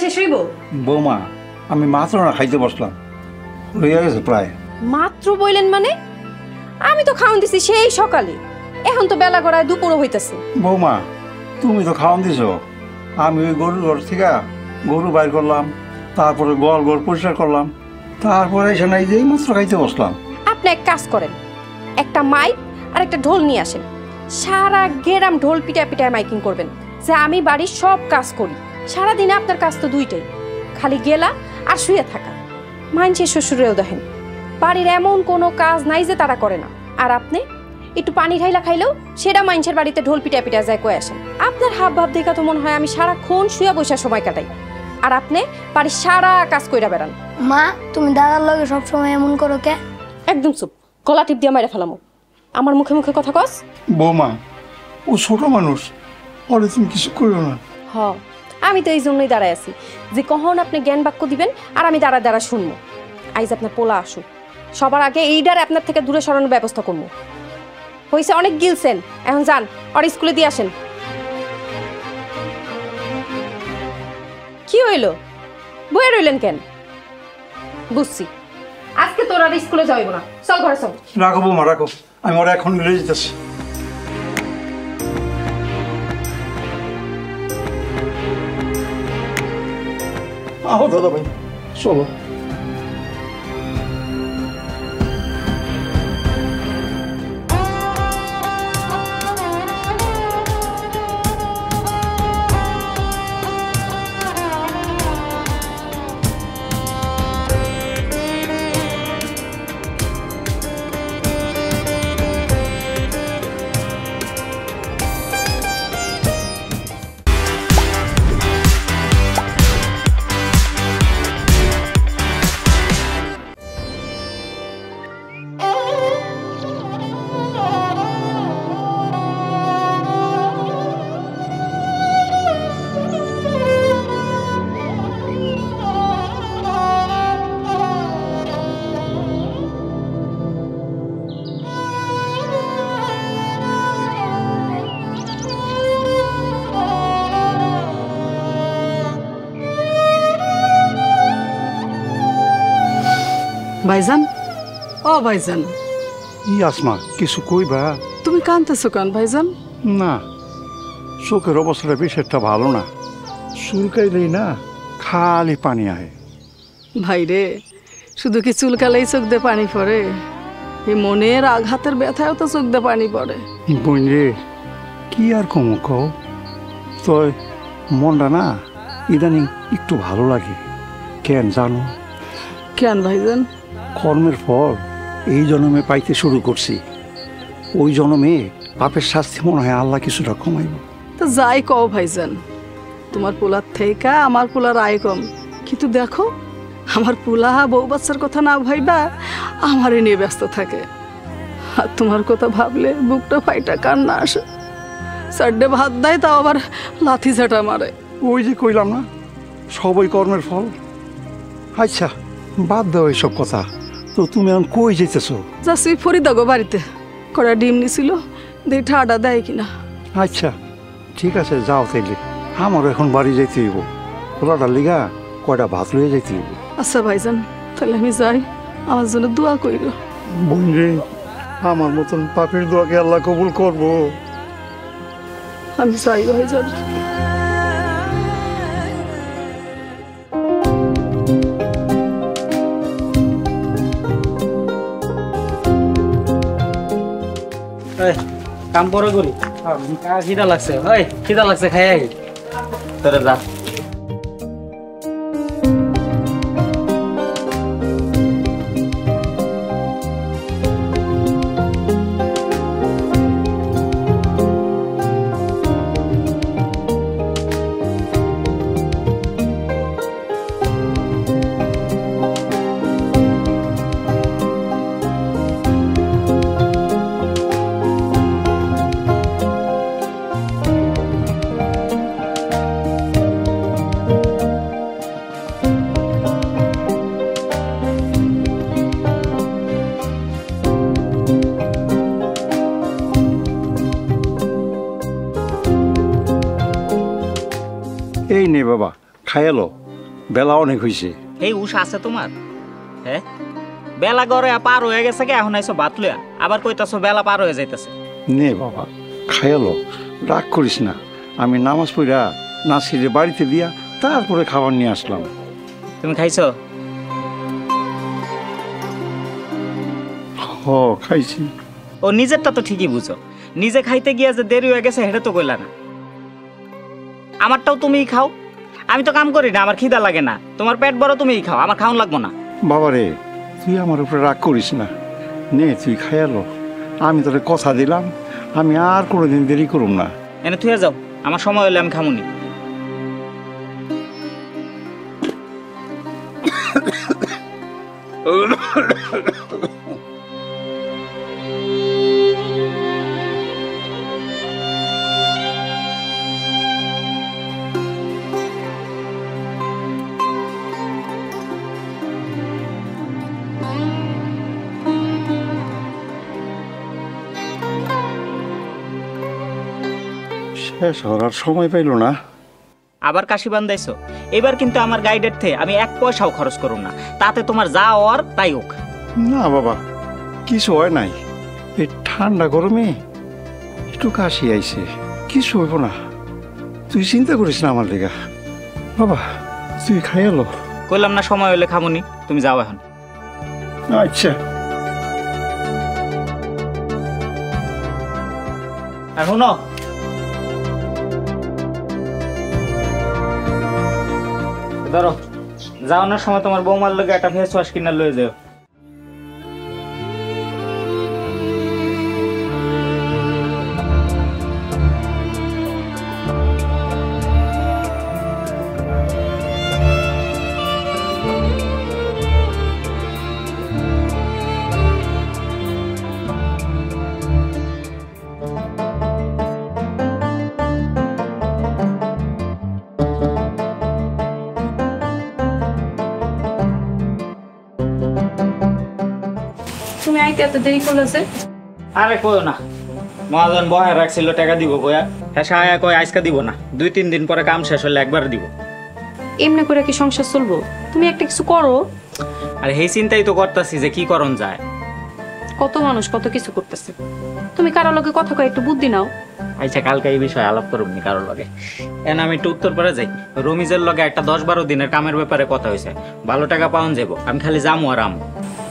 শেষ হইব বৌমা আমি মাত্র না খাইতে বসলাম রইয়া গেছে প্রায় মাত্র বইলেন মানে আমি তো খাওয়ান দিছি সেই সকালে এখন তো বেলা গড়ায় দুপুরও হইতাছে বৌমা তুমি তো খাওয়ান দিছো আমি ওই গরুর ঘর থেকে গরু বাইর করলাম তারপরে গোয়াল ঘর পরিষ্কার করলাম তারপরে এখানে এই মাত্র খাইতে বসলাম আপনি এক কাজ করেন একটা মাইক আর একটা ঢোল নিয়ে আসেন সারা গ্রাম ঢোল পিটায় পিটায় মাইকিং করবেন যে আমি বাড়ির সব কাজ করি সারাদিনে আপনার কাজ তো দুইটাই খালি গেলা আর শুয়ে থাকা মাইনসের শ্বশুরেও দেখেন বাড়ির এমন কোনো কাজ নাই যে তারা করে না আর আপনি একটু পানি ঢাইলা খাইলেও সেটা মাইনসের বাড়িতে ঢোল পিটায় পিটায় যায় কয়ে আসেন আপনার হাব ভাব দেখা তো মনে হয় আমি সারাক্ষণ শুয়ে বসে সময় কাটাই আর আপনি বাড়ির সারা কাজ কইরা বেড়ান মা তুমি দাদার লগে সবসময় এমন করো কে একদম চুপ গলা টিপ দিয়ে মাইরা ফেলামো আমার মুখে মুখে কথা কস বৌমা ও ছোট মানুষ পরে তুমি কিছু করো না হ আমি তো এই জন্যই দাঁড়ায় আছি যে কখন আপনি জ্ঞান বাক্য দিবেন আর আমি দাঁড়া দাঁড়া শুনবো আইজ আপনার পোলা আসুক সবার আগে এইটার আপনার থেকে দূরে সরানোর ব্যবস্থা করবো হয়েছে অনেক গিলছেন এখন যান আর স্কুলে দিয়ে আসেন কি হইল বইয়ে রইলেন কেন বুঝছি আজকে তোর আর স্কুলে যাইব না চল ঘরে চল রাখো বৌমা রাখো আমি ওরা এখন মিলে যেতেছি আহো দাদা ভাই চলো ভাইজান ও ভাইজান ই আসমা কিছু কইবা তুমি কাঁদতেছো কেন ভাইজান না চোখের অবস্থাটা বেশ একটা ভালো না চুলকাইলেই না খালি পানি আহে ভাইরে শুধু কি চুলকালেই চোখ দিয়ে পানি পড়ে এই মনের আঘাতের ব্যথায়ও তো চোখ দিয়ে পানি পড়ে বোন রে কি আর কমো কও তো মনটা না ইদানিং একটু ভালো লাগে কেন জানো কেন ভাইজান কর্মের ফল এই জন্মে পাইতে শুরু করছি ওই জন্মে পাপের শাস্তি মনে হয় আল্লাহ কিছুটা কমাইব তো যাই কও ভাইজান তোমার পোলার থেকে আমার পোলার আয় কম কিন্তু দেখো আমার পোলা বউ বাচ্চার কথা না ভাইবা আমারই নিয়ে ব্যস্ত থাকে আর তোমার কথা ভাবলে বুকটা ফাইটা কান্না আসে সাড্ডে ভাত দেয় তাও আবার লাথি ঝাঁটা মারে ওই যে কইলাম না সবই কর্মের ফল আচ্ছা বাদ দাও এইসব কথা তো তুমি এখন কই যেতেছো যাচ্ছি ফরিদা গো বাড়িতে কড়া ডিম নিছিল দিয়ে ঠাডা দেয় কিনা আচ্ছা ঠিক আছে যাও তাইলে আমারও এখন বাড়ি যাইতে হইব খোলাটার লিগা কয়টা ভাত লইয়া যাইতে হইব আচ্ছা ভাইজান তাহলে আমি যাই আমার জন্য দোয়া কইরো বোন রে আমার মতন পাপের দোয়াকে আল্লাহ কবুল করবো আমি যাই ভাইজান কাম পরে করি খিদা লাগছে ওই খিদা লাগছে খাই তোরে যা এই নে বাবা খাইয়ালো, বেলা অনেক হয়েছে। এই উষ আছে তোমার? হ্যাঁ, বেলা গড়ে পার হয়ে গেছে কে, এখন আইসো ভাত লইয়া আবার কইতাছো বেলা পার হয়ে যাইতেছে। নে বাবা খাইয়ালো, রাগ করিস না। আমি নামাজ পড়া নাসিরে বাড়িতে দিয়া তারপরে খাবার নিয়ে আসলাম। তুমি খাইছো? হ খাইছি। ও নিজেরটা তো ঠিকই বুঝো, নিজে খাইতে গিয়া যে দেরি হয়ে গেছে সেটা তো কইলা না। আমারটাও তুমিই খাও, আমি তো কাম করি না, আমার খিদা লাগে না। তোমার পেট বড়, তুমিই খাও, আমার খাওন লাগবো না। বাবা রে, তুই আমার উপরে রাগ করিস না। নে তুই খাইয়ালো, আমি তোরে কথা দিলাম আমি আর কোনোদিন দেরি করুম না। এনে থুয়ে যাও, আমার সময় হলে আমি খামুনি। শেষ হওয়ার সময় পাইল না। আবার কাশি বান্ধাইছো? এবার কিন্তু আমার গাইডের থেকে আমি 1 পয়সাও খরচ করুম না, তাতে তোমার যা হওয়ার তাই হোক। না বাবা, কিছু হয় নাই। এই ঠান্ডা গরমে একটু কাশি আইছে, কিছু হইব না। তুই চিন্তা করিস না আমার লেগা। বাবা তুই খাইয়ালো। কইলাম না সময় হলে খামুনি, তুমি যাও এখন। আচ্ছা। আর শুনো, ধরো যাওয়ানোর সময় তোমার বৌমার লগে একটা ফেস ওয়াশ কিনা লয়ে যাও। তুমি আইতে এত দেরি করলে যে? আরে কইও না, মহাজন বহায় রাখছিল টাকা দিব বয়া, হ্যাঁ সায়া কয় আজকে দিব না, 2-3 দিন পরে কাম শেষ হলে একবার দিব। এমনি করে কি সংসার চলবো? তুমি একটা কিছু করো। আর এই চিন্তাই তো করতেছি যে কি করণ যায়। কত মানুষ কত কিছু করতেছে, তুমি কারো লগে কথা কয় একটু বুদ্ধি নাও। আচ্ছা কালকে এই বিষয়ে আলাপ করবনি কারোর লগে। এন আমি একটু উত্তরপাড়া যাই, রমিজের লগে একটা 10-12 দিনের কামের ব্যাপারে কথা হয়েছে, ভালো টাকা পাওয়া যাবো, আমি খালি যামু আর আমু।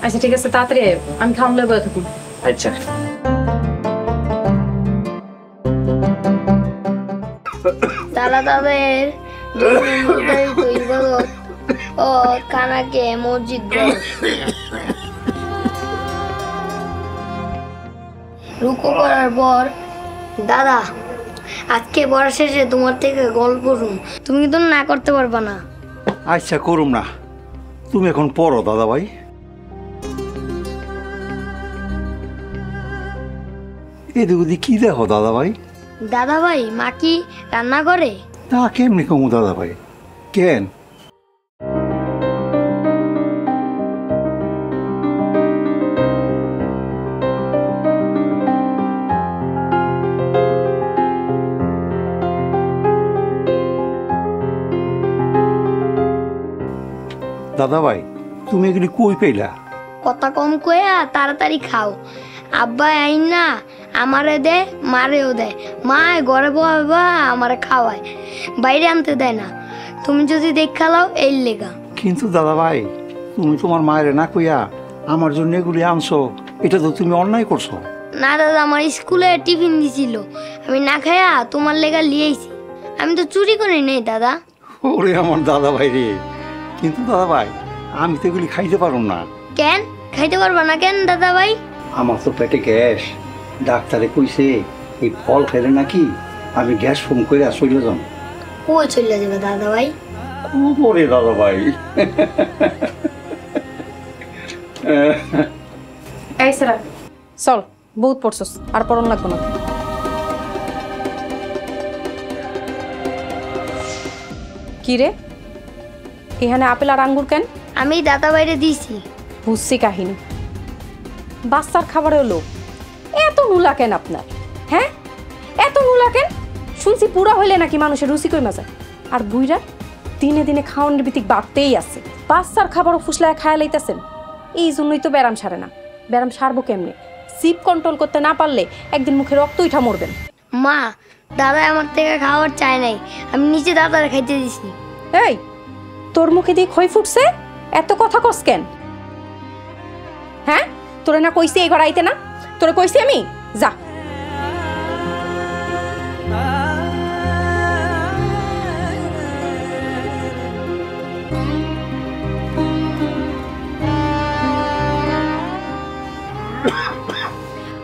আচ্ছা ঠিক আছে, তাড়াতাড়ি আয়, আমি খাওয়ান লয়ে বসে থাকুন। আচ্ছা। তারা তাদের ইবাদত ও কানাকে মসজিদ বলে। রুকু করার পর দাদা আজকে পড়া শেষে তোমার থেকে গল্প শুন, তুমি তো না করতে পারবা না। আচ্ছা করুম না, তুমি এখন পড়ো দাদা ভাই। এদিক ওদিক কি দেখো দাদা ভাই? দাদা ভাই মা কি রান্না করে? তা কেমনি কমু দাদা ভাই? কেন? দাদা ভাই তুমি এগুলি কই পেলা? কথা কম কয়া তাড়াতাড়ি খাও। আব্বা আইন না আমারে দে, মারেও দেয়। মা ঘরে বাবা আমারে খাওয়ায়, বাইরে আনতে দেয় না। তুমি যদি দেখা লাও এই লেগা। কিন্তু দাদা ভাই তুমি তোমার মায়ের না কইয়া আমার জন্য এগুলি আনছো, এটা তো তুমি অন্যায় করছো। না দাদা, আমার স্কুলে টিফিন দিছিল, আমি না খাইয়া তোমার লেগা লিয়েছি। আমি তো চুরি করি নেই দাদা। ওরে আমার দাদা ভাই রে, কিন্তু দাদা ভাই আমি তো এগুলি খাইতে পারুম না। কেন খাইতে পারবা না কেন দাদা ভাই? আমার তো পেটে গ্যাস, ডাক্তারে কইছে এই ফল খাইলে নাকি আমি গ্যাস ফোন করে চলে যাম। ও চলে যাবে দাদা ভাই। খুব ওরে দাদা ভাই। এই সেরা চল, বহুত পড়ছস, আর পড়ন লাগবো না। কি রে, এখানে আপেল আর আঙ্গুর কেন? আমি দাদা বাইরে দিয়েছি। বুঝছি কাহিনী, বাচ্চার খাবারের লোক। এত নুলা কেন আপনার? হ্যাঁ এত নুলা কেন? শুনছি পুরা হইলে নাকি মানুষের রুচি কইমা যায়। আর বুইরা দিনে দিনে খাওয়ানোর ভিত্তিক বাড়তেই আছে। বাচ্চার খাবারও ফুসলায় খায়া লাইতেছেন। এই জন্যই তো ব্যারাম সারে না। ব্যারাম সারবো কেমনে? জিভ কন্ট্রোল করতে না পারলে একদিন মুখে রক্ত উঠা মরবেন। মা, দাদা আমার থেকে খাবার চায় নাই, আমি নিচে দাদারে খাইতে দিছি। এই, তোর মুখে দিয়ে খই ফুটছে, এত কথা কস কেন? হ্যাঁ, তোরে না কইছি এই ঘর আইতে না? তোরে কইছি আমি? যা।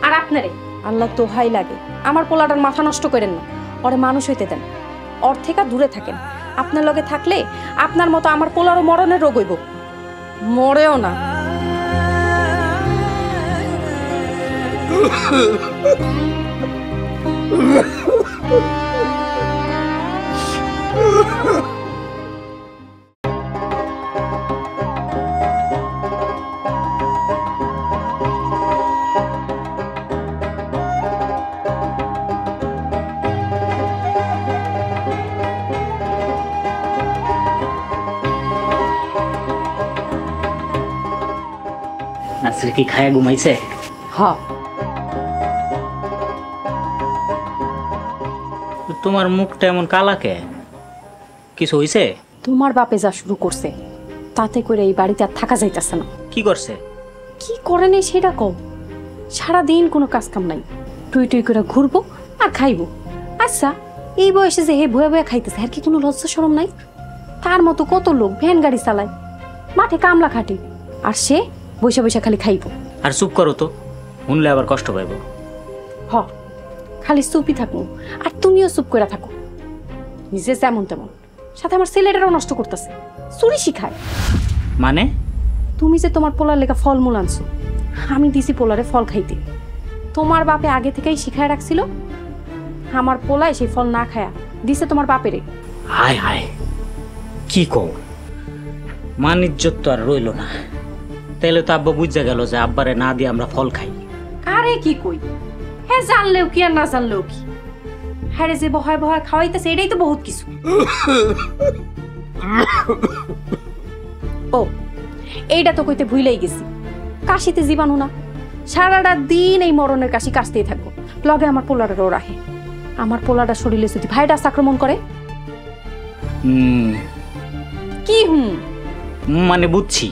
আর আপনারে আল্লাহ দোহাই লাগে, আমার পোলাটার মাথা নষ্ট করেন না। ওরে মানুষ হইতে দেন, ওর থেকে দূরে থাকেন। আপনার লগে থাকলে আপনার মতো আমার পোলারও মরণের রোগ হইব। মরেও না। নাসরিন কি খায়া ঘুমাইছে? হ, তোমার মুখটা এমন কালাকে, কিছু হইছে? তোমার বাপে যা শুরু করছে তাতে করে এই বাড়িতে আর থাকা যাইতেছে না। কি করছে? কি করে নেই সেটা কম। সারাদিন কোনো কাজ কাম নাই, টুই টুই করে ঘুরবো আর খাইবো। আচ্ছা, এই বয়সে যে হে ভয়ে ভয়ে খাইতেছে, আর কি কোনো লজ্জা শরম নাই? তার মতো কত লোক ভ্যান গাড়ি চালায়, মাঠে কামলা খাটে, আর সে বৈশা বৈশা খালি খাইবো। আর চুপ করো তো, শুনলে আবার কষ্ট পাইব। হ, খালি চুপই থাকবো, আর তুমিও চুপ করে থাকো। নিজে যেমন তেমন, সাথে আমার ছেলেটারও নষ্ট করতেছে, চুরি শিখায়। মানে? তুমি যে তোমার পোলার লেখা ফলমূল আনছো, আমি দিছি পোলারে ফল খাইতে। তোমার বাপে আগে থেকেই শিখায় রাখছিল, আমার পোলায় সেই ফল না খায়া দিছে তোমার বাপেরে। হায় হায়, কি কও? মান ইজ্জত তো আর রইল না। তাইলে তো আব্বা বুঝা গেল যে আব্বারে না দিয়ে আমরা ফল খাই। আরে কি কই, হ্যাঁ জানলেও কি আর না জানলেও কি, হ্যাঁ যে বহায় বহায় খাওয়াইতেছে, এটাই তো বহুত কিছু। ও, এইটা তো কইতে ভুলেই গেছি, কাশিতে জীবাণু না। সারাটা দিন এই মরণের কাশি কাশতেই থাকবো, লগে আমার পোলাটারও রাহে। আমার পোলাটা শরীরে যদি ভাইরাস আক্রমণ করে। কি মানে বুঝছি।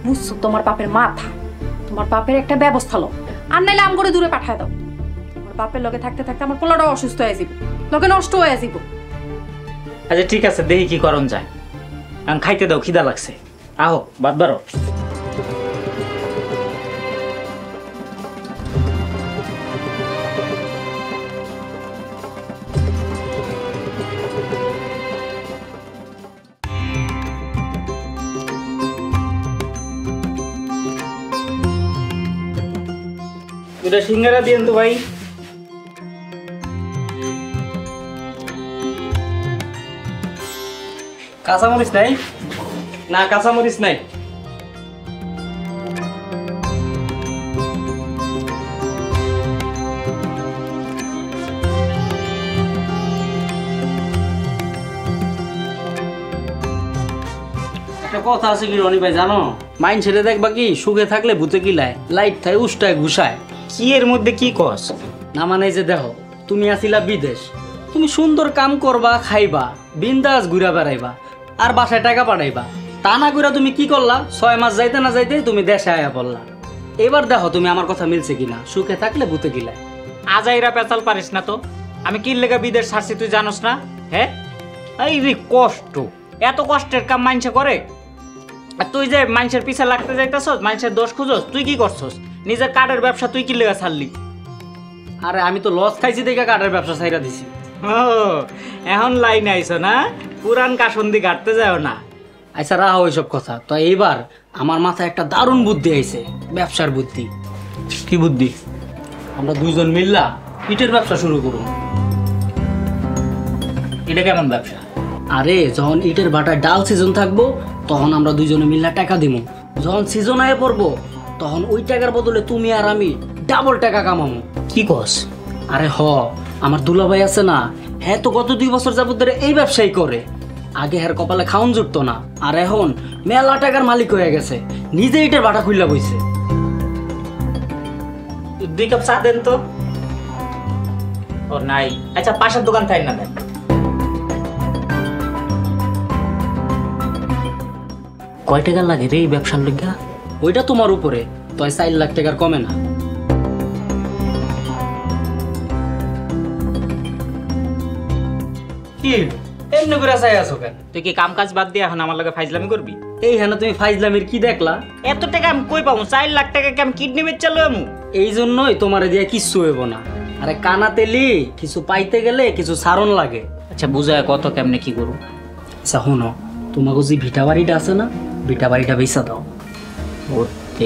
বুঝছো, তোমার বাপের মাথা, তোমার বাপের একটা ব্যবস্থা লো, আর নাইলে আম করে দূরে পাঠায় দাও। তোমার বাপের লগে থাকতে থাকতে আমার পোলাটাও অসুস্থ হয়ে যাব, লগে নষ্ট হয়ে যাব। আচ্ছা ঠিক আছে, দেখি কি করণ যায়। এখন খাইতে দাও, খিদা লাগছে। আহো, বাদ বারো। দুটা সিঙ্গারা দিয়েন তো ভাই। কাঁচামরিচ নাই? না, কাঁচামরিচ নাই। একটা কথা আছে কি রনি ভাই জানো, মাইন্ড ছেড়ে দেখবা কি সুখে থাকলে ভূতে কিলায়, লাইট থাকে উষ্টায় ঘুষায়। কি এর মধ্যে কি কস? না মানে যে দেখো, তুমি আসিলা বিদেশ, তুমি সুন্দর কাম করবা, খাইবা, বিন্দাস ঘুরা বেড়াইবা, আর বাসায় টাকা পাঠাইবা। তা না ঘুরা তুমি কি করলা, 6 মাস যাইতে না যাইতে তুমি দেশে আয়া পড়লা। এবার দেখো তুমি আমার কথা মিলছে কিনা, সুখে থাকলে ভূতে কিলায়। আজাইরা পেঁচাল পারিস না তো। আমি কি লেগা বিদেশ ছাড়ছি তুই জানোস না? হ্যাঁ, এই রে কষ্ট, এত কষ্টের কাম মানুষে করে, আর তুই যে মানুষের পিছে লাগতে যাইতেছস, মানুষের দোষ খুঁজস। তুই কি করছস? নিজের কার্ডের ব্যবসা তুই কি লেগা ছাড়লি? আরে আমি তো লস খাইছি দেখে কাঠের ব্যবসা ছাইরা দিছি। ও, এখন লাইন আইছো না? পুরান কাসন্দি কাটতে যাও না। আচ্ছা রাহা ওইসব কথা। তো এইবার আমার মাথায় একটা দারুণ বুদ্ধি আইছে, ব্যবসার বুদ্ধি। কি বুদ্ধি? আমরা দুইজন মিললা ইটের ব্যবসা শুরু করুন। এটা কেমন ব্যবসা? আরে যখন ইটের ভাটায় ডাল সিজন থাকবো, তখন আমরা দুইজনে মিললা টাকা দিব। যখন সিজন আয়ে পড়বো, তখন ওই টাকার বদলে তুমি আর আমি ডাবল টাকা কামাবো। কি কস? আরে হ, আমার দুলাভাই আছে না, হ্যাঁ তো গত 2 বছর যাবত ধরে এই ব্যবসাই করে। আগে হের কপালে খাউন জুটতো না, আর এখন মেলা টাকার মালিক হয়ে গেছে, নিজে ইটের বাটা খুললা বইছে। 2 কাপ চা দেন তো। ও নাই, আচ্ছা পাশের দোকান তাই না দেন। কয় টাকা লাগে রে এই ব্যবসার লিগা? ওইটা তোমার উপরে, তাই 4 লাখ টাকার কমে না। কি এমনি করে চাই আছো কেন? তুই কি কাম কাজ বাদ দিয়ে এখন আমার লগে ফাইজলামি করবি? এই হ্যাঁ তুমি ফাইজলামির কি দেখলা? এত টাকা আমি কই পাবো? 4 লাখ টাকা কি আমি কিডনি বেচালো আমু? এই জন্যই তোমার দিয়ে কিচ্ছু হইব না। আরে কানা তেলি কিছু পাইতে গেলে কিছু সারণ লাগে। আচ্ছা বুঝায় কত কেমনে কি করু? আচ্ছা শোনো, তোমাকে যে ভিটা বাড়িটা আছে না, ভিটা বাড়িটা বেচা দাও।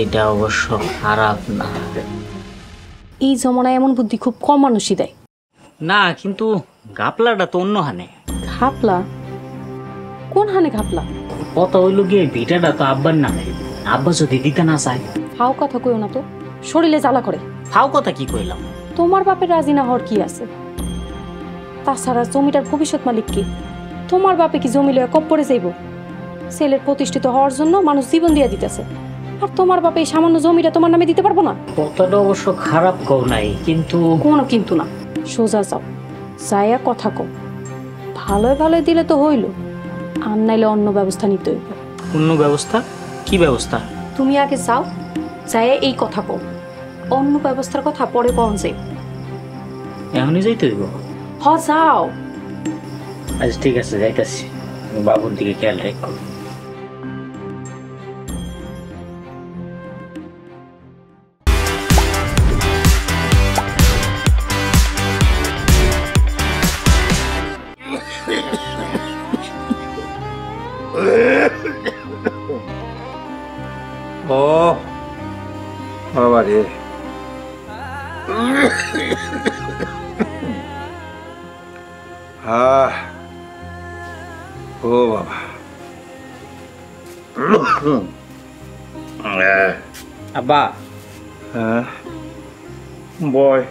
এটা অবশ্য খারাপ না। এই জমানায় এমন বুদ্ধি খুব কম মানুষই দেয়। না কিন্তু গাপলাটা তো অন্য হানে। ঘাপলা? কোন হানে ঘাপলা? কথা হইল গিয়ে ভিটাটা তো আব্বার নামে, আব্বা যদি দিতে না চায়। ফাও কথা কইও না তো, শরীরে জ্বালা করে। ফাও কথা কি কইলাম? তোমার বাপের রাজি না হওয়ার কি আছে? তাছাড়া জমিটার ভবিষ্যৎ মালিক কি? তোমার বাপে কি জমি লয়ে কপ্পরে যাইব? ছেলের প্রতিষ্ঠিত হওয়ার জন্য মানুষ জীবন দিয়ে দিতেছে, আর তোমার বাপে এই সামান্য জমিটা তোমার নামে দিতে পারবো না? কথাটা অবশ্য খারাপ কও নাই, কিন্তু কোনো কিন্তু না, সোজা যাও, যাইয়া কথা কও। ভালোই ভালোই দিলে তো হইল, আর নাইলে অন্য ব্যবস্থা নিতে হইব। অন্য ব্যবস্থা? কি ব্যবস্থা? তুমি আগে যাও, যাইয়া এই কথা কও, অন্য ব্যবস্থার কথা পরে কখন যাই। এখনই যাইতে হইব? হ যাও। আচ্ছা ঠিক আছে, যাইতাছি। বাবুর দিকে খেয়াল রাখো। ও বাবা রে, ও বাবা, আব্বা হ্যাঁ বয়।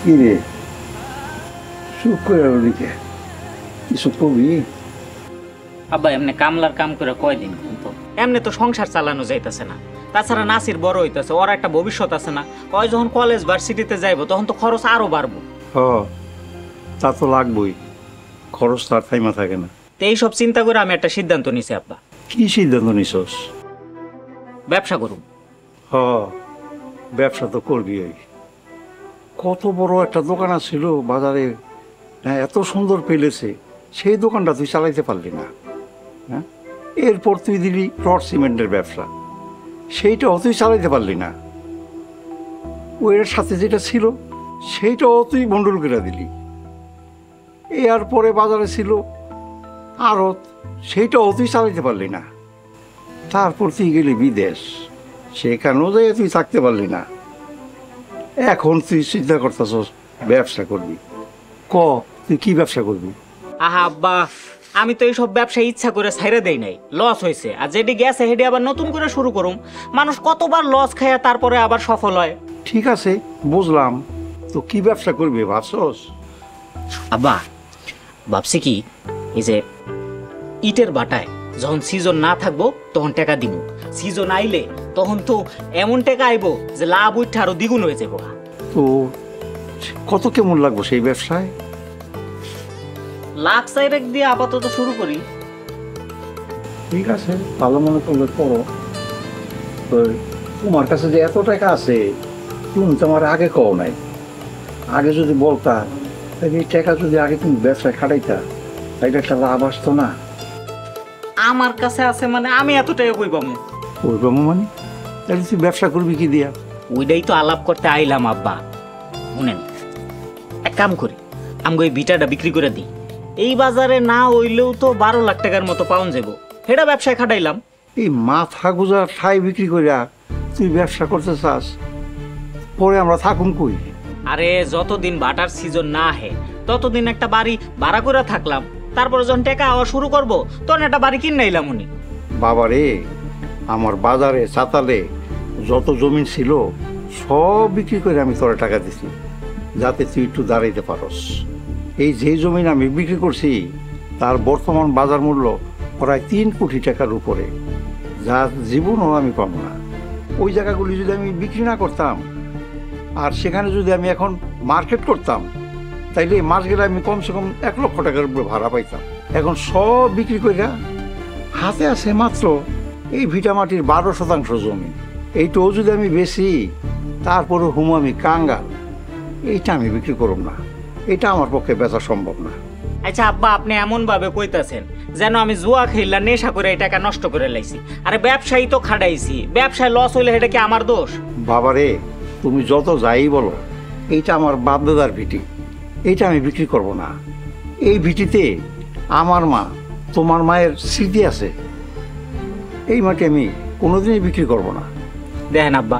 কি রে চুপ করে ওদিকে কিছু কবি? আব্বা এমনি কামলার কাম করে কয়দিন? কিন্তু এমনি তো সংসার চালানো যাইতেছে না। তাছাড়া নাসির বড় হইতেছে, ওর একটা ভবিষ্যৎ আছে না? ওই যখন কলেজ ভার্সিটিতে যাইবো তখন তো খরচ আরো বাড়বো। হ তা তো লাগবই, খরচ তার থাইমা থাকে না। তো এইসব চিন্তা করে আমি একটা সিদ্ধান্ত নিছি আব্বা। কি সিদ্ধান্ত নিছস? ব্যবসা করুম। হ ব্যবসা তো করবি। ওই কত বড় একটা দোকান ছিল বাজারে, হ্যাঁ এত সুন্দর পেলেছে, সেই দোকানটা তুই চালাইতে পারলি না। হ্যাঁ এরপর তুই দিলি রড সিমেন্টের ব্যবসা, সেইটাও তুই চালাইতে পারলি না। ওর সাথে যেটা ছিল সেইটাও তুই বন্ডল করে দিলি। এর পরে বাজারে ছিল আড়ত, সেইটাও তুই চালাইতে পারলি না। তারপর তুই গেলি বিদেশ, সেখানেও যাই তুই থাকতে পারলি না। এখন তুই চিন্তা করতেছস ব্যবসা করবি। ক তুই কি ব্যবসা করবি? আহা আব্বা, আমি তো এইসব ব্যবসা ইচ্ছা করে ছাইড়া দেই নাই, লস হয়েছে। আর যেটি গেছে হেডে আবার নতুন করে শুরু করুম। মানুষ কতবার লস খায় তারপরে আবার সফল হয়। ঠিক আছে বুঝলাম, তো কি ব্যবসা করবি ভাবছস? আব্বা ভাবছি কি, এই যে ইটের বাটায় যখন সিজন না থাকবো তখন টাকা দিব, সিজন আইলে তখন তো এমন টাকা আইবো যে লাভ উঠে আরো দ্বিগুণ হয়ে যাবো। তো কত কেমন লাগবো সেই ব্যবসায়? লাখ চাইরেক দিয়ে আপাতত শুরু করি। ঠিক আছে ভালো মনে করলে করো। তো তোমার কাছে যে এত টাকা আছে তুমি তো আমার আগে কও নাই। আগে যদি বলতা তাহলে এই টাকা যদি আগে তুমি ব্যবসায় খাটাইতা তাইলে একটা লাভ আসতো না। আমার কাছে আছে মানে আমি এত টাকা কই পাবো? ওই বাবু মানে তাহলে তুই ব্যবসা করবি কি দিয়া? ওইটাই তো আলাপ করতে আইলাম আব্বা। শুনেন, এক কাম করি, আমি ওই বিটাটা বিক্রি করে দিই। এই বাজারে না হইলেও তো 12 লাখ টাকার মতো পাউন যাবো, সেটা ব্যবসায় খাটাইলাম। এই মাথা গুজার ঠাই বিক্রি করিয়া তুই ব্যবসা করতে চাস, পরে আমরা থাকুন কই? আরে যতদিন বাটার সিজন না আহে ততদিন একটা বাড়ি ভাড়া করে থাকলাম, তারপরে যখন টাকা আওয়া শুরু করবো তখন একটা বাড়ি কিনে নিলাম। উনি বাবা রে, আমার বাজারে চাতালে যত জমি ছিল সব বিক্রি করে আমি তোরা টাকা দিছি, যাতে তুই একটু দাঁড়াইতে পারস। এই যে জমিন আমি বিক্রি করছি তার বর্তমান বাজার মূল্য প্রায় 3 কোটি টাকার উপরে, যা জীবনও আমি পাবো না। ওই জায়গাগুলি যদি আমি বিক্রি না করতাম আর সেখানে যদি আমি এখন মার্কেট করতাম, তাইলে মাস গেলে আমি কমসে কম 1 লক্ষ টাকার উপরে ভাড়া পাইতাম। এখন সব বিক্রি করে হাতে আছে মাত্র এই ভিটামাটির 12% জমি। এইটাও যদি আমি বেশি, তারপরে হুম আমি কাঙ্গাল, এইটা আমি বিক্রি করব না। এটা আমার পক্ষে বেচা সম্ভব না। আচ্ছা আব্বা, আপনি এমন ভাবে কইতাছেন যেন আমি জুয়া খেললা নেশা করে এই টাকা নষ্ট করে লাইছি। আরে ব্যবসায়ী তো খাটাইছি, ব্যবসায় লস হইলে এটা কি আমার দোষ? বাবারে, তুমি যত যাই বলো, এইটা আমার বাপদাদার ভিটি, এইটা আমি বিক্রি করব না। এই ভিটিতে আমার মা, তোমার মায়ের স্মৃতি আছে, এই মাটি আমি কোনোদিনই বিক্রি করব না। দেখেন আব্বা,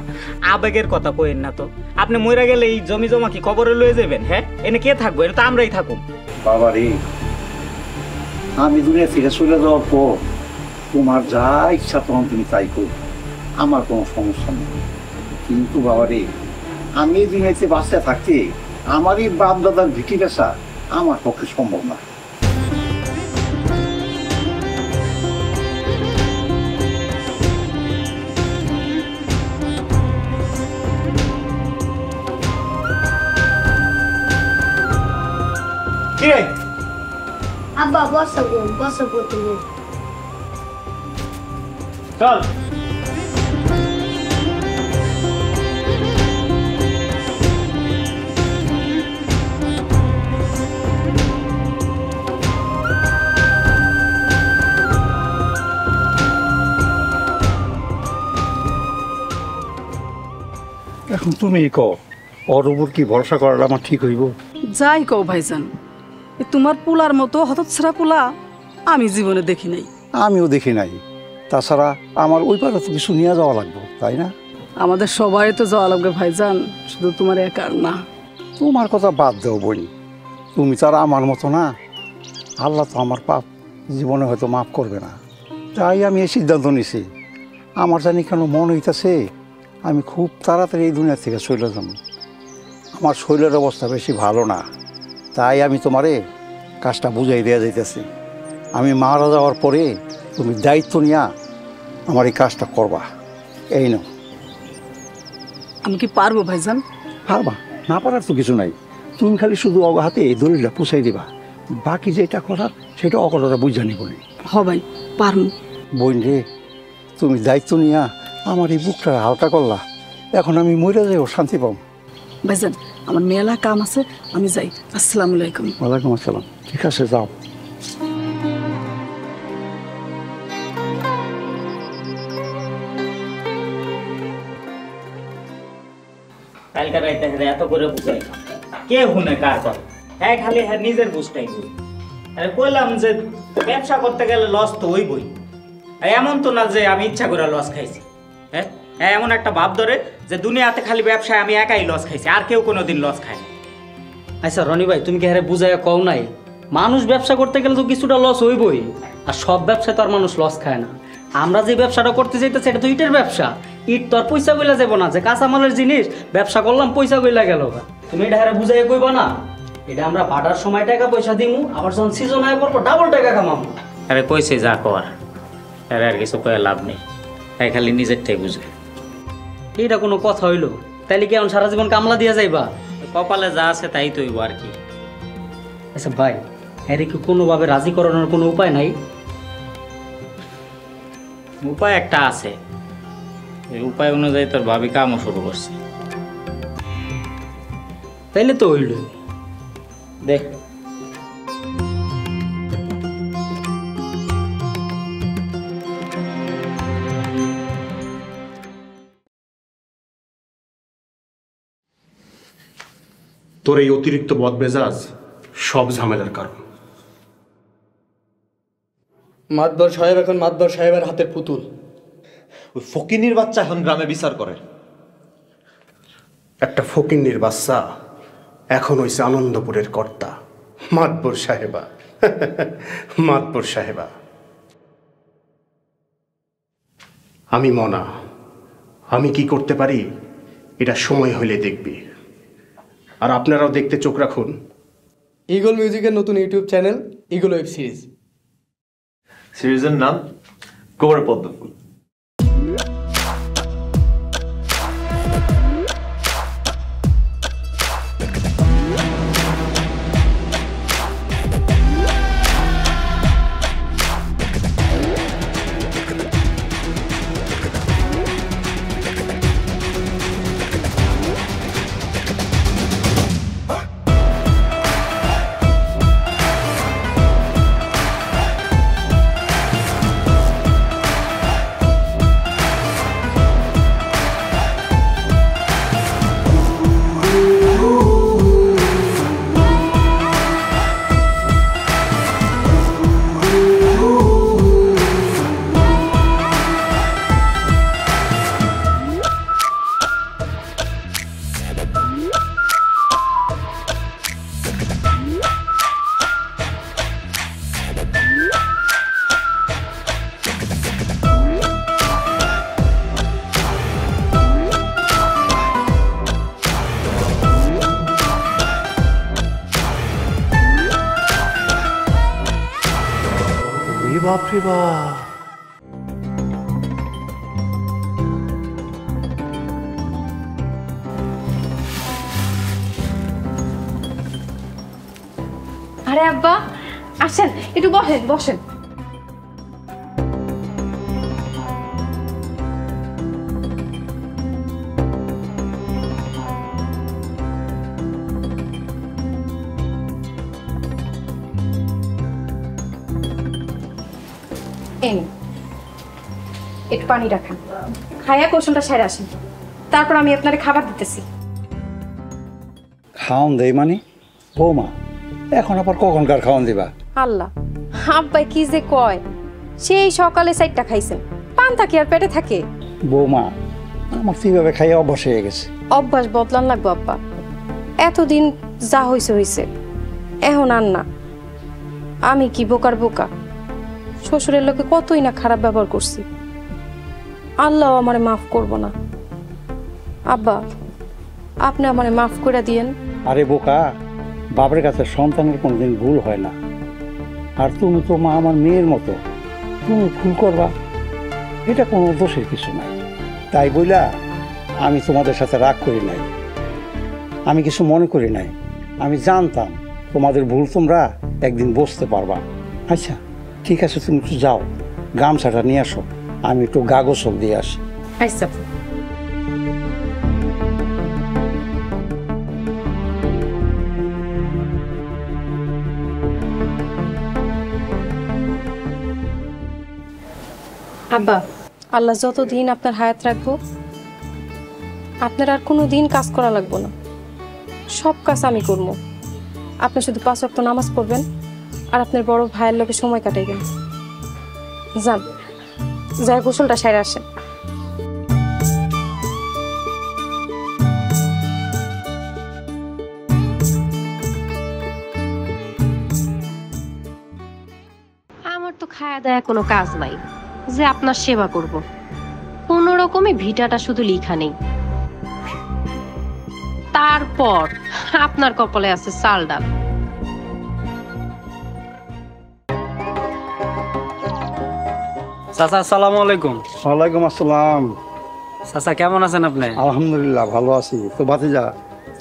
আবেগের কথা কইেন না তো। আপনি মইরা গেলে এই জমি জমা কি কবরে লয়ে যাবেন? হ্যাঁ, এনে কে থাকবো? এটা তো আমরাই থাকুম। বাবারে, আমি দুনিয়া থেকে চলে যাওয়ার পর তোমার যা ইচ্ছা তখন তুমি তাই করো, আমার কোনো সমস্যা নেই। কিন্তু বাবারে, আমি এই দুনিয়াতে বাঁচতে থাকতে আমার এই বাপ দাদার ভিটি বেচা আমার পক্ষে সম্ভব না। আব্বা বসো তুমি। চল। এখন তুমি কও, ওর উপর কি ভরসা করাটা আমার ঠিক হইব? যাই কও ভাইজান, এ তোমার পোলার মতো হতচ্ছাড়া পোলা আমি জীবনে দেখি নাই। আমিও দেখি নাই। তাছাড়া আমার ওই পারে তো কিছু নিয়ে যাওয়া লাগবে, তাই না? আমাদের সবাই তো যাওয়া লাগবে ভাইজান, শুধু তোমার একার না। তোমার কথা বাদ দেও বোন, তুমি তারা আমার মতো না। আল্লাহ তো আমার পাপ জীবনে হয়তো মাফ করবে না, তাই আমি এই সিদ্ধান্ত নিছি। আমার জানি কেন মন হইতেছে আমি খুব তাড়াতাড়ি এই দুনিয়া থেকে চলে যাব। আমার শরীরের অবস্থা বেশি ভালো না, তাই আমি তোমারে কাজটা বুঝাই দেওয়া যাইতেছি। আমি মারা যাওয়ার পরে তুমি দায়িত্ব নিয়া আমার এই কাজটা করবা। এই নাও। আমি কি পারবো ভাইজান? পারবা, না পারার তো কিছু নাই। তুমি খালি শুধু অগাহাতে এই দলিলটা পুষাই দিবা, বাকি যেটা করার সেটা অকলরা বুঝা নিব। হ ভাই, পারবো। বোন রে, তুমি দায়িত্ব নিয়া আমার এই বুকটা হালকা করলা, এখন আমি মরে যাইও শান্তি পাব। ভাইজান, আমার মেলা কাম আছে, আমি যাই। আসসালামু আলাইকুম। ওয়ালাইকুম আসসালাম। ঠিক আছে, যাও। কালকে রাইতে এত করে বুঝাই, কে হুনে কার কথা? হ্যাঁ, খালি হ্যাঁ নিজের বুঝটাই বুঝ। আরে কইলাম যে ব্যবসা করতে গেলে লস তো হইবই। এমন তো না যে আমি ইচ্ছা করে লস খাইছি। হ্যাঁ, এমন একটা ভাব ধরে যে দুনিয়াতে খালি ব্যবসায় আমি একাই লস খাইছি, আর কেউ কোনোদিন লস খায় না। আচ্ছা রনি ভাই, তুমি কি হারে বুঝাইয়া কও নাই? মানুষ ব্যবসা করতে গেলে তো কিছুটা লস হইবই, আর সব ব্যবসায় তো আর মানুষ লস খায় না। আমরা যে ব্যবসাটা করতে চাইতেছি এটা তো ইটের ব্যবসা। ইট তো আর পয়সা গইলা যাবো না, যে কাঁচামালের জিনিস ব্যবসা করলাম পয়সা গইলা গেল। তুমি এটা হারে বুঝাইয়া কইবা না? এটা আমরা ভাড়ার সময় টাকা পয়সা দিমু, আবার যখন সিজন আয় পড়বো ডাবল টাকা কামাবো। আরে কইছে যা কর, আর কিছু কয়ে লাভ নেই। তাই খালি নিজেরটাই বুঝে। এটা কোনো কথা হইলো? তাইলে কি এখন সারা জীবন কামলা দিয়া যাইবা? কপালে যা আছে তাই তো হইব আর কি। আচ্ছা ভাই, হ্যাঁ কি কোনোভাবে রাজি করানোর কোনো উপায় নাই? উপায় একটা আছে, এই উপায় অনুযায়ী তোর ভাবি কামও শুরু করছে। তাইলে তো হইল। দেখ, তোর এই অতিরিক্ত বদমেজাজ সব ঝামেলার কারণ। মাতবর সাহেব এখন মাতবর সাহেবের হাতের পুতুল। ওই ফকিন্নির বাচ্চা এখন গ্রামে বিচার করে। একটা ফকিন্নির বাচ্চা এখন হইছে আনন্দপুরের কর্তা। মাতবর সাহেবা, মাতবর সাহেবা। আমি মনা, আমি কি করতে পারি এটা সময় হলে দেখবি। আর আপনারাও দেখতে চোখ রাখুন ইগল মিউজিকের নতুন YouTube channel eagle web series. সিরিজের নাম গোবর পদ্মফুল। বাপরে বাপ, আরে আব্বা আসেন, একটু বসেন বসেন। একটু পানি রাখেন, খাইয়া কৌশলটা সেরে আসেন, তারপর আমি আপনার খাবার দিতেছি। খাওন দেই মানে বৌমা, এখন আবার কখনকার খাওয়ান দিবা? আল্লাহ, আব্বাই কি যে কয়, সেই সকালে 4টা খাইছেন, পান্তা কি আর পেটে থাকে? বৌমা, আমার তো এইভাবে খাইয়া অভ্যাস হয়ে গেছে। অভ্যাস বদলান লাগবো আব্বা, এতদিন যা হইছে হইছে, এখন আর না। আমি কি বোকার বোকা, শ্বশুরের লোকে কতই না খারাপ ব্যবহার করছি, আল্লাহ আমারে মাফ করব না। আব্বা, আপনি আমারে মাফ করে দিয়েন। আরে বোকা, বাপের কাছে সন্তানের কোনোদিন ভুল হয় না। আর তুমি তো মা আমার মেয়ের মতো, তুমি ভুল করবা, এটা কোনো দোষের কিছু নাই। তাই বইলা আমি তোমাদের সাথে রাগ করি নাই, আমি কিছু মনে করি নাই। আমি জানতাম তোমাদের ভুল তোমরা একদিন বুঝতে পারবা। আচ্ছা ঠিক আছে, তুমি একটু যাও, গামছাটা নিয়ে আসো, আমি একটু গা গোসল দিয়ে আসি। আচ্ছা। আব্বা, আল্লাহ যতদিন আপনার হায়াত রাখবো, আপনার আর কোনো দিন কাজ করা লাগবো না, সব কাজ আমি করবো। আপনি শুধু 5 ওয়াক্ত নামাজ পড়বেন আর আপনার বড় ভাইয়ের লোকে সময় কাটাইবেন। যান, যাই গোসলটা সেরে আসেন। আমার তো খায়া দায়া কোনো কাজ নাই যে আপনার সেবা করব, কোনো রকমে ভিটাটা শুধু লিখা নেই। তারপর আপনার কপালে আছে চাল ডাল। চাচা আসসালামু আলাইকুম। ওয়ালাইকুম আসসালাম। চাচা কেমন আছেন আপনি? আলহামদুলিল্লাহ ভালো আছি। তো ভাতিজা,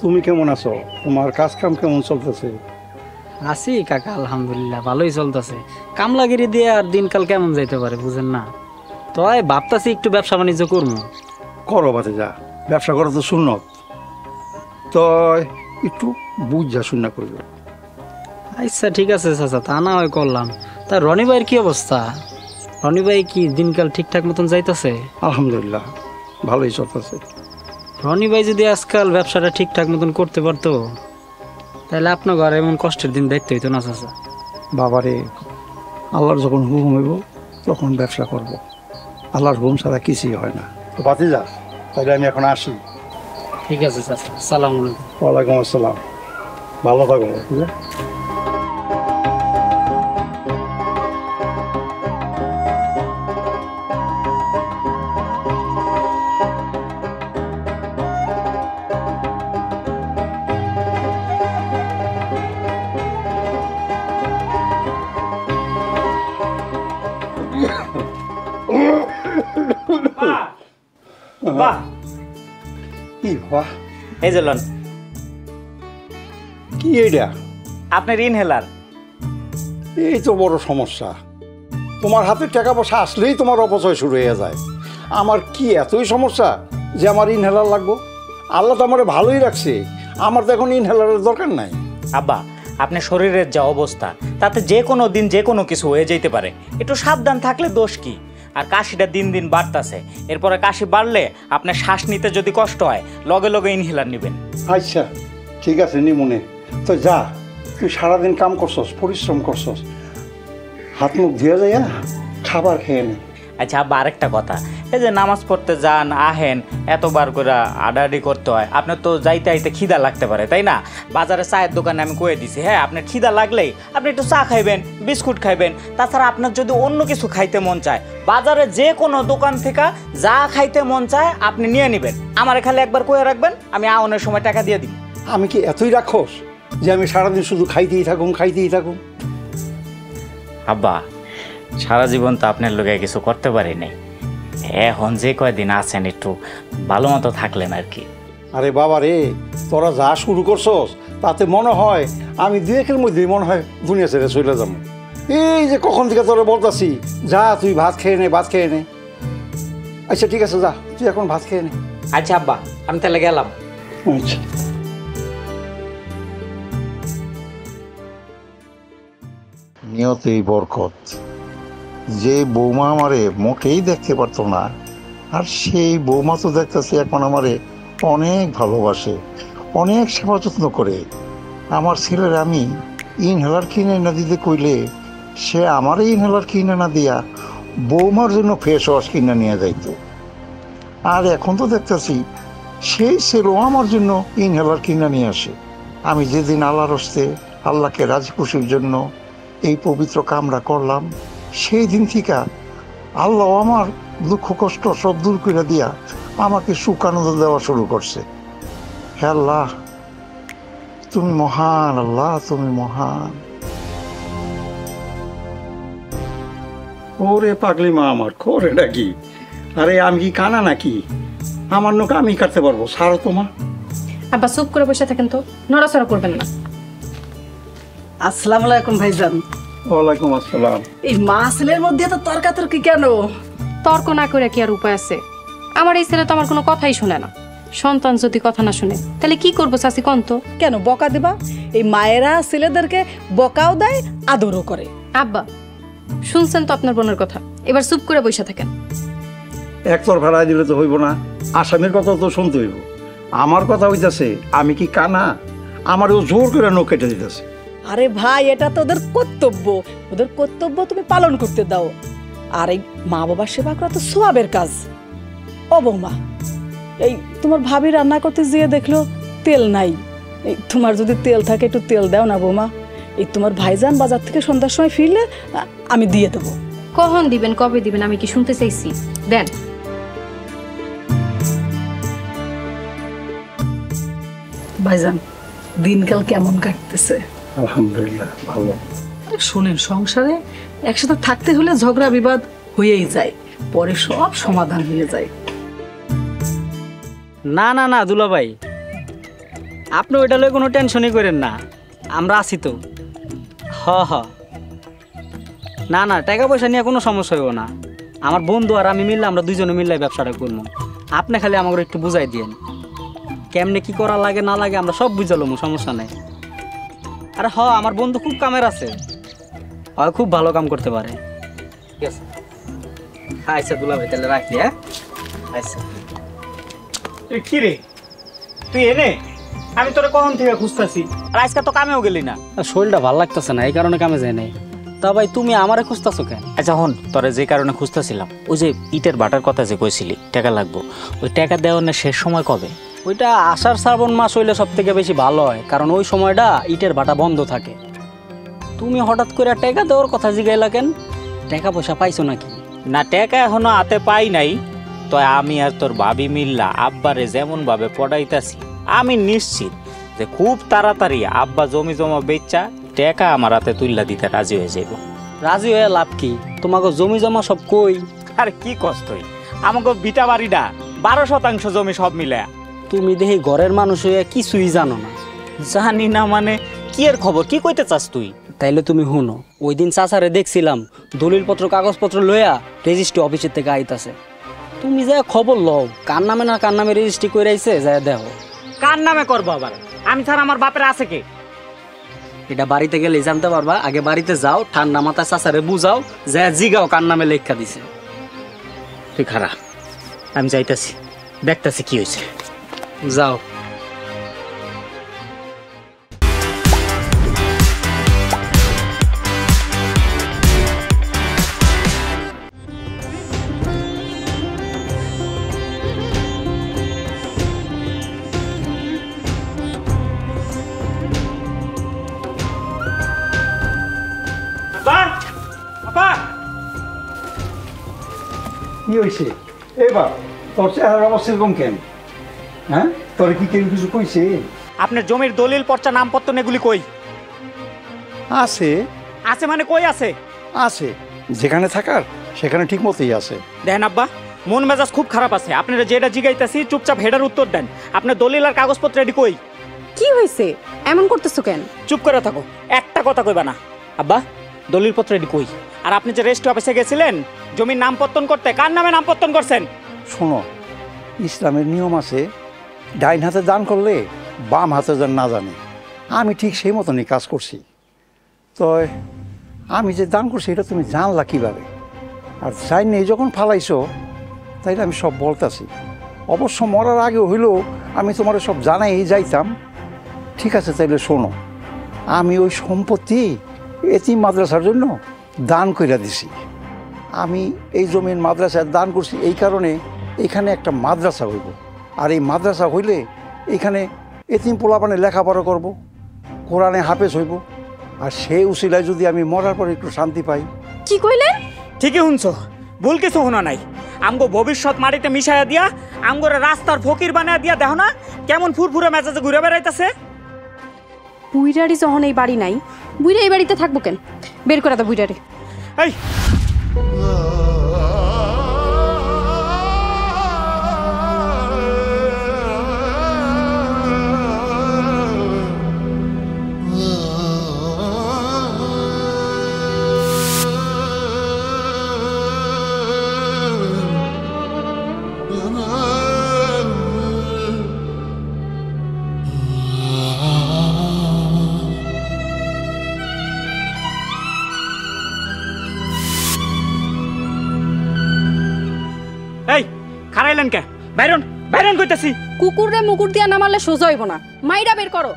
তুমি কেমন আছো? তোমার কাজ কাম কেমন চলতেছে? আছি কাকা, আলহামদুলিল্লাহ ভালোই চলতেছে। কামলাগিরি দিয়ে আর দিনকাল কেমন যাইতে পারে বুঝেন না। তো ভাবতাছি একটু ব্যবসা বাণিজ্য করবো। করো ভাতিজা, ব্যবসা করো তো সুন্নত, তো একটু বুঝা শুননা করবে। আচ্ছা ঠিক আছে চাচা, তা না হয় করলাম। তা রনি ভাইয়ের কি অবস্থা? রনি ভাই কি দিনকাল ঠিকঠাক মতন যাইতেছে? আলহামদুলিল্লাহ ভালোই চলতেছে। রনি ভাই যদি আজকাল ব্যবসাটা ঠিকঠাক মতন করতে পারতো, তাহলে আপনার ঘরে এমন কষ্টের দিন দেখতে হইতো না চাচা। বাবারে, আল্লাহর যখন হুকুম হইব তখন ব্যবসা করব, আল্লাহর হুকুম ছাড়া কিছুই হয় না। তো ভাতিজা, তাহলে আমি এখন আসি। ঠিক আছে চাচা, সালাম আলাইকুম। ওয়ালাইকুম আসসালাম, ভালো থাকো। ঠিক আছে। বাহ কি বাবা এই যে লন কি এইটা? আপনার ইনহেলার। এই তো বড় সমস্যা। তোমার হাতে টাকা পয়সা আসলেই তোমার অপচয় শুরু হয়ে যায়। আমার কি এতই সমস্যা যে আমার ইনহেলার লাগবো? আল্লাহ তো আমার ভালোই রাখছে, আমার তো এখন ইনহেলারের দরকার নাই। আব্বা আপনার শরীরের যা অবস্থা তাতে যে কোনো দিন যে কোনো কিছু হয়ে যেতে পারে, একটু সাবধান থাকলে দোষ কি? আর কাশিটা দিন দিন বাড়তাছে, এরপরে কাশি বাড়লে আপনার শ্বাস নিতে যদি কষ্ট হয় লগে লগে ইনহেলার নেবেন। আচ্ছা ঠিক আছে নিমনে। তো যা, তুই সারাদিন কাম করছস, পরিশ্রম করছস, হাত মুখ ধুয়ে যায় খাবার খেয়ে নে। আচ্ছা আব্বা আরেকটা কথা, এই যে নামাজ পড়তে যান আহেন এতবার করে আডাআডি করতে হয়, আপনার তো যাইতে আইতে খিদা লাগতে পারে তাই না? বাজারে চায়ের দোকানে আমি কয়ে দিছি, হ্যাঁ আপনার খিদা লাগলেই আপনি একটু চা খাইবেন, বিস্কুট খাইবেন। তাছাড়া আপনার যদি অন্য কিছু খাইতে মন চায় বাজারে যে কোনো দোকান থেকে যা খাইতে মন চায় আপনি নিয়ে নেবেন। আমার খালি একবার কয়ে রাখবেন, আমি আওনের সময় টাকা দিয়ে দিই। আমি কি এতই রাখোস যে আমি সারাদিন শুধু খাইতেই থাকুম? আব্বা সারা জীবন তো আপনার লোকে কিছু করতে পারি নাই, এখন যে কয়দিন আছেন একটু ভালো মতো থাকলেন আর কি। আরে বাবা রে, তোরা যা শুরু করছস তাতে মনে হয় আমি 2-1 মধ্যেই মনে হয় দুনিয়া ছেড়ে চলে যাবো। এই যে কখন থেকে তোরা বলতাছি যা তুই ভাত খেয়ে নে। আচ্ছা ঠিক আছে যা, তুই এখন ভাত খেয়ে নে। আচ্ছা আব্বা আমি তাহলে গেলাম। আচ্ছা নিয়তেই বরকত। যে বৌমা আমারে মোটেই দেখতে পারতো না, আর সেই বৌমা তো দেখতেছি এখন আমারে অনেক ভালোবাসে, অনেক সেবা যত্ন করে। আমার ছেলের আমি ইনহেলার কিনে না দিতে কইলে সে আমারই ইনহেলার কিনে না দিয়া বৌমার জন্য ফেস ওয়াশ কিনে নিয়ে যাইত। আর এখন তো দেখতেছি সেই ছেলেও আমার জন্য ইনহেলার কিনে নিয়ে আসে। আমি যেদিন আল্লাহর হস্তে আল্লাহকে রাজি খুশির জন্য এই পবিত্র কামরা করলাম, সেই দিন থেকে আল্লাহ আমার দুঃখ কষ্ট সব দূর করে দিয়া আমাকে সুখ আনন্দ দেওয়া শুরু করছে। হে আল্লাহ তুমি মহান, আল্লাহ তুমি মহান। ওরে পাগলি মা আমার খোরে নাকি? আরে আমি কি কানা নাকি? আমার নৌকা আমি কাটতে পারবো, সারো তোমা। আব্বা চুপ করে বসে থাকেন তো, নড়াচড়া করবেন না। আসসালামু আলাইকুম ভাইজান। ওয়ালাইকুম আসসালাম। এই মা ছেলের মধ্যে তো তর্কাতর্কি কেন? তর্ক না করে কি আর উপায় আছে? আমার এই ছেলে তো আমার কোনো কথাই শুনে না। সন্তান যদি কথা না শুনে তাহলে কি করবো চাচি কোন তো? কেন বকা দিবা? এই মায়েরা ছেলেদেরকে বকাও দেয় আদরও করে। আব্বা শুনছেন তো আপনার বোনের কথা, এবার চুপ করে বসে থাকেন। একতর ভাড়ায় দিলে তো হইব না, আসামির কথা তো শুনতে হইব। আমার কথা হইতাছে আমি কি কানা? আমারও জোর করে নখ কেটে দিতেছে। আরে ভাই এটা তো ওদের কর্তব্য, ওদের কর্তব্য তুমি পালন করতে দাও। আর এই মা বাবার সেবা করা তো সোয়াবের কাজ। ও বৌমা, এই তোমার ভাবি রান্না করতে যেয়ে দেখলো তেল নাই, এই তোমার যদি তেল থাকে একটু তেল দাও না বৌমা। এই তোমার ভাইজান বাজার থেকে সন্ধ্যার সময় ফিরলে আমি দিয়ে দেবো। কখন দিবেন, কবে দিবেন আমি কি শুনতে চাইছি? দেন। ভাইজান দিনকাল কেমন কাটতেছে? আলহামদুলিল্লাহ ভালো। শোনেন, সংসারে একসাথে থাকতে হলে ঝগড়া বিবাদ হয়েই যায়, পরে সব সমাধান হয়ে যায়। না না না দুলাভাই, আপনি ওইটা লয়ে কোনো টেনশনই করেন না, আমরা আছি তো। হ না না টাকা পয়সা নিয়ে কোনো সমস্যা হইব না। আমার বন্ধু আর আমি মিললে আমরা দুইজনে মিললে ব্যবসাটা করবো। আপনি খালি আমাকে একটু বুঝাই দিয়েন কেমনে কি করা লাগে না লাগে, আমরা সব বুঝালাম, সমস্যা নাই। আরে আমার বন্ধু খুব কামের আছে, হয় খুব ভালো কাম করতে পারে। ঠিক আছে আচ্ছা দুলাভাই তাহলে রাখি। হ্যাঁ আচ্ছা। কি রে তুই এনে? আমি তোরা কখন থেকে খুঁজতেছি, আর আজকে তো কামেও গেলি না। শরীরটা ভালো লাগতেছে না, এই কারণে কামে যায় নাই। তা ভাই তুমি আমারে খুঁজতেছো কেন? আচ্ছা হন, তোরা যে কারণে খুঁজতেছিলাম ওই যে ইটের বাটার কথা যে কইছিলি টাকা লাগবো, ওই টাকা দেওয়ার শেষ সময় কবে? ওইটা আষাঢ় শ্রাবণ মাস হইলে সব থেকে বেশি ভালো হয়, কারণ ওই সময়টা ইটের ভাটা বন্ধ থাকে। তুমি হঠাৎ করে টাকা দেওয়ার কথা জিগাইলা কেন? টাকা পয়সা পাইছো নাকি? না টাকা এখনো হাতে পাই নাই, তো আমি আর তোর ভাবি মিল্লা আব্বারে যেমন ভাবে পড়াইতাছি আমি নিশ্চিত যে খুব তাড়াতাড়ি আব্বা জমি জমা বেচা টাকা আমার হাতে তুইলা দিতে রাজি হয়ে যাইব। রাজি হয়ে লাভ কি? তোমাকে জমি জমা সব কই? আর কি কষ্টই আমাকে ভিটা বাড়িটা 12% জমি সব মিলে। তুমি দেখি ঘরের মানুষ হয়ে কিছুই জানো না। জানি না মানে কি এর খবর, কি কইতে চাস তুই? তাইলে তুমি শুনো, ওই দিন চাচারে দেখছিলাম দলিলপত্র কাগজপত্র লইয়া রেজিস্ট্রি অফিসের থেকে আইতাছে। তুমি যা খবর লও, কার নামে না কার নামে রেজিস্ট্রি করে আইছে যা দেখো। কার নামে করবো আবার? আমি ছাড়া আমার বাপের আছে কে? এটা বাড়িতে গেলে জানতে পারবা। আগে বাড়িতে যাও, ঠান্ডা মাথায় চাচারে বুঝাও, যা জিগাও কার নামে লেখা দিছে। তুই খারাপ, আমি যাইতাছি, দেখতাছি কি হয়েছে। যাও। কি হয়েছে এবার? তোর চেহারার অবস্থা এরকম কেন? হ্যাঁ, তোর কি কেউ কিছু কইছে? আপনার জমির দলিল পর্চা নামপত্র এগুলি কই আছে? আছে মানে কই আছে? আছে, যেখানে থাকার সেখানে ঠিক মতোই আছে। দেখেন আব্বা, মন মেজাজ খুব খারাপ আছে। আপনারা যেটা জিগাইতাছি চুপচাপ হেডার উত্তর দেন। আপনার দলিল আর কাগজপত্র এডি কই? কি হয়েছে? এমন করতেছো কেন? চুপ করে থাকো, একটা কথা কইবা না। আব্বা, দলিলপত্র এডি কই? আর আপনি যে রেজিস্ট্রি অফিসে গেছিলেন জমির নামপত্তন করতে, কার নামে নামপত্তন করছেন? শোনো, ইসলামের নিয়ম আছে, ডাইন হাতে দান করলে বাম হাতে যেন না জানে। আমি ঠিক সেই মতনই কাজ করছি। তো আমি যে দান করছি এটা তুমি জানলা কীভাবে? আর চাই নেই যখন ফালাইছো তাইলে আমি সব বলতাছি। অবশ্য মরার আগে হইলেও আমি তোমার সব জানাই যাইতাম। ঠিক আছে, তাইলে শোনো, আমি ওই সম্পত্তি এতিম মাদ্রাসার জন্য দান কইরা দিছি। আমি এই জমির মাদ্রাসায় দান করছি এই কারণে এখানে একটা মাদ্রাসা হইব। আর এই মাদ্রাসা হইলে এখানে এতিম পোলাপানে লেখাপড়া করব, কোরআনে হাফেজ হইব। আর সেই উসিলায় যদি আমি মরার পরে একটু শান্তি পাই। কি কইলেন? ঠিকই শুনছো, ভুল কিছু শোনা নাই। আমগো ভবিষ্যৎ মাটিতে মিশাইয়া দিয়া আমগোরে রাস্তার ফকির বানাইয়া দিয়া দেখো না কেমন ফুরফুরে মেজাজে ঘুরে বেড়াইতেছে। বুইড়ারি যখন এই বাড়ি নাই, বুইড়া এই বাড়িতে থাকবো কেন? বের করে দাও বুইড়ারে। এই এই খারাইলেন কে? বাইরন বাইরন কইতাছি। কুকুররে মুকুর দিয়া নামালে সোজা হইব না, মাইরা বের করো।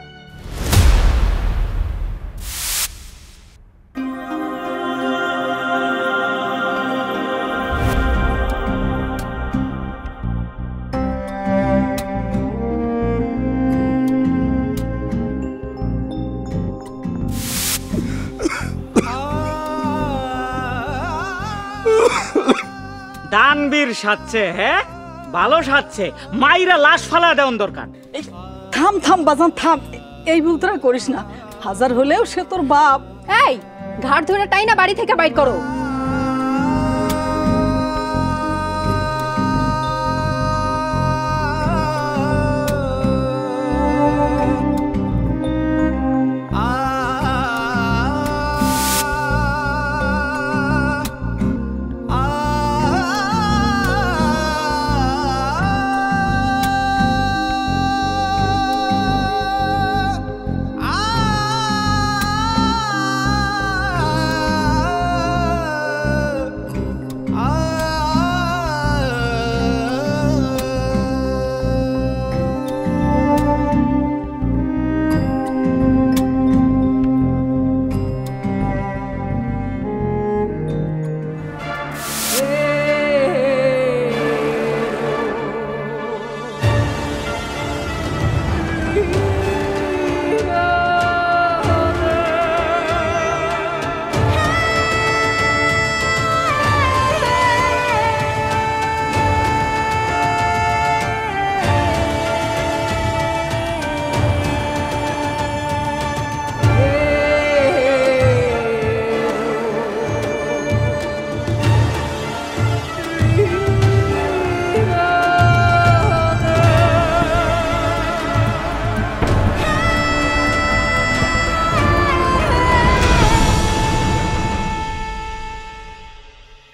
দানবীর সাজছে, হ্যাঁ ভালো সাজছে। মাইরা লাশ ফালা দেওয়ার দরকার। থাম থাম বাজান থাম, এই ভুল তোরা করিস না। হাজার হলেও সে তোর বাপ। এই ঘাড় ধরে টাইনা বাড়ি থেকে বাইর করো।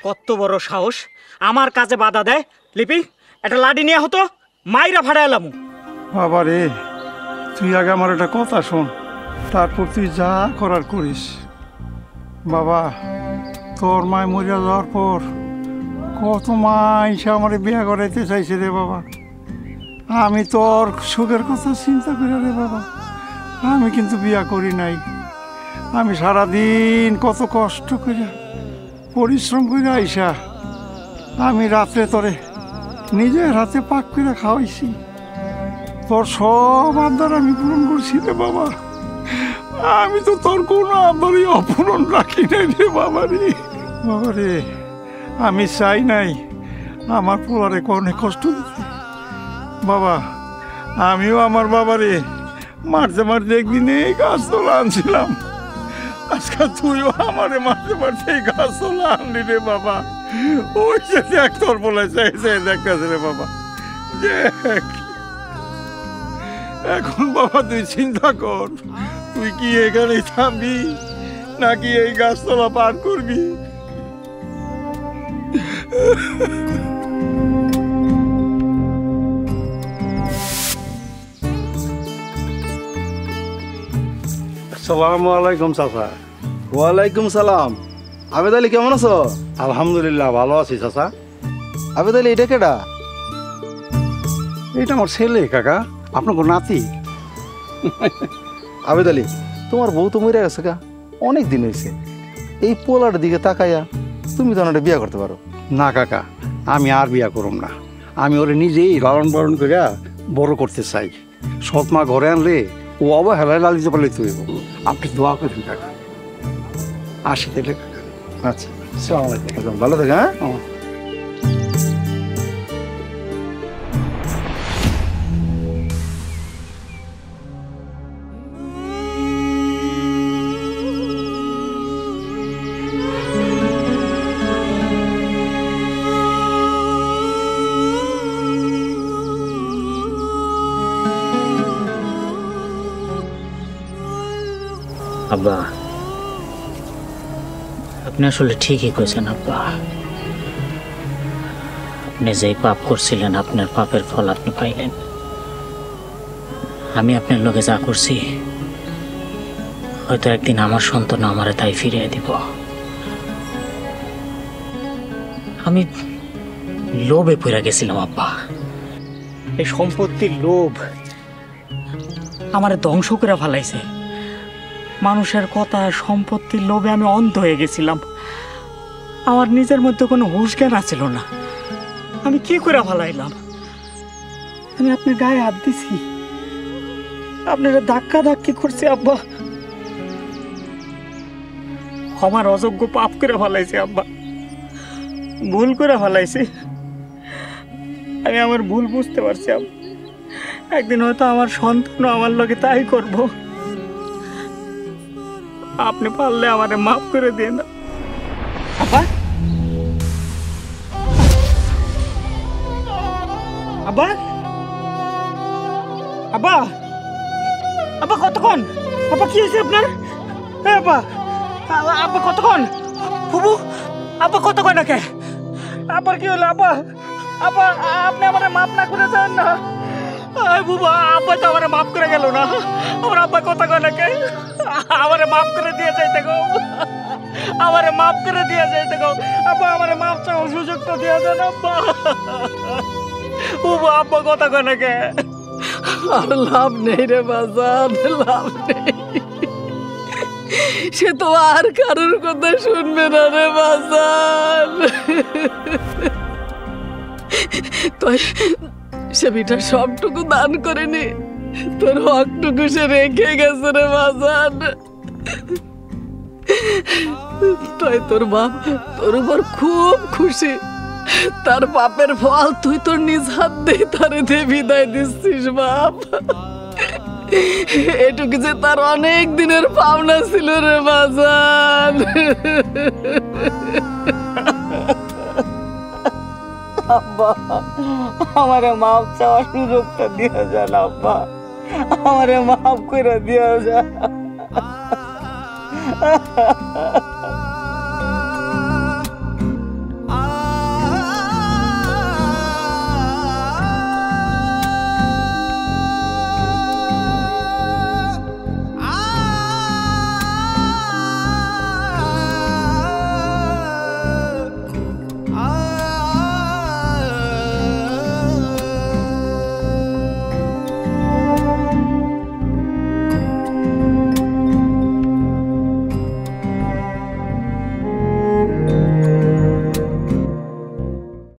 কত বড় সাহস আমার কাজে বাধা দেয়। লিপি একটা লাঠি নিয়ে হতো মাইরা ফাড়াইলাম। বাবা রে, তুই আগে আমার একটা কথা শোন, তারপর তুই যা করার করিস। বাবা, তোর মায় মরিয়া যাওয়ার পর কত মাইসে আমার বিয়া করাইতে চাইছে রে বাবা। আমি তোর সুখের কথা চিন্তা করি রে বাবা, আমি কিন্তু বিয়া করি নাই। আমি সারাদিন কত কষ্ট করে পরিশ্রম করে আইসা আমি রাত্রে তোরে নিজের হাতে পাক করে খাওয়াইছি। তোর সব আবদার আমি পূরণ করছি রে বাবা। আমি তো তোর কোনো আবদারই অপূরণ রাখি নাই রে বাবা রে। বাবা রে, আমি চাই নাই আমার পোলারে অনেক কষ্ট দিতে। বাবা, আমিও আমার বাবারে মারতে মারতে একদিন এই গাছ তোলা আনছিলাম, আজকে তুইও আমারে মারতে মারতে এই গাছ তোলা আনলি রে বাবা। ওই যে দেখ তোর বলে চাইছে দেখতেছে রে বাবা। দেখ এখন বাবা তুই চিন্তা কর, তুই কি এখানেই থামবি নাকি এই গাছতলা পার করবি? আসসালামু আলাইকুম চাচা। ওয়ালাইকুম সালাম। আবেদ আলী কেমন আছো? আলহামদুলিল্লাহ ভালো আছি চাচা। আবেদ আলী এটা কেডা? এটা আমার ছেলে কাকা, আপনার নাতি। আবেদ আলী, তোমার বউ তো মরে গেছে কা, অনেক দিন হয়েছে। এই পোলার দিকে তাকাইয়া তুমি তো একটা বিয়া করতে পারো। না কাকা, আমি আর বিয়া করুম না। আমি ওরে নিজেই লালন পালন করিয়া বড় করতে চাই। সৎ মা ঘরে আনলে ও অবহেলায় লালিতে পালিত হইব। আপনি দোয়া করেন কাকা। আসি তাহলে কাকা। আচ্ছা, ভালো থাকে। হ্যাঁ, আব্বা, আপনি আসলে ঠিকই কইছেন আব্বা। আপনি যেই পাপ করছিলেন আপনার পাপের ফল আপনি পাইলেন। আমি আপনার লোকে যা করছি হয়তো একদিন আমার সন্তান আমারে তাই ফিরিয়ে দিব। আমি লোভে পড়ে গেছিলাম আব্বা। এই সম্পত্তির লোভ আমারে ধ্বংস করে ফেলাইছে। মানুষের কথা সম্পত্তির লোভে আমি অন্ধ হয়ে গেছিলাম। আমার নিজের মধ্যে কোনো হুঁশ জ্ঞান আছিল না। আমি কি করে ফেলাইলাম? আমি আপনার গায়ে হাত দিছি, আপনারা ধাক্কা ধাক্কি করছি আব্বা। আমার অযোগ্য পাপ করে ফেলাইছি আব্বা, ভুল করে ফেলাইছি। আমি আমার ভুল বুঝতে পারছি আব্বা। একদিন হয়তো আমার সন্তান আমার লগে তাই করব। আপনি পারলে আমারে মাফ করে দিন আব্বা। আব্বা, আব্বা, আব্বা কতক্ষণ? আব্বা কি হয়েছে আপনার? আব্বা, আব্বা কতক্ষণ? ফুবু, আব্বা কতক্ষণ নাকি? আব্বার কি হলো আব্বা? আব্বা, আপনি আমারে মাফ না করে দেন না। বুবা, আব্বা তো আমারে মাফ করে গেল না। আমার আব্বা কথা কয় নাকি? আমারে মাফ করে দিয়ে যাইতে গো, আমারে মাফ করে দিয়ে যাইতে গো। আব্বা, আমারে মাফ চাওয়ার সুযোগ তো দিয়ে দেন আব্বা। বুবা, আব্বা কথা কয় নাকি? আর লাভ নেই রে বাজার, লাভ নেই। সে তো আর কারোর কথা শুনবে না রে বাজার। তুই সে বিটা সবটুকু দান করে নি, তোর হকটুকু সে রেখে গেছে রে বাজার। তাই তোর বাপ তোর উপর খুব খুশি। তার পাপের ফল তুই তোর নিজ হাত দিয়ে তারে দিয়ে বিদায় দিচ্ছিস বাপ। এটুকু যে তার অনেক দিনের পাওনা ছিল রে বাজার। আব্বা, আমারে মাফ চাওয়ার সুযোগটা দিয়ে যান আব্বা, আমারে মাফ করে দিয়ে যা।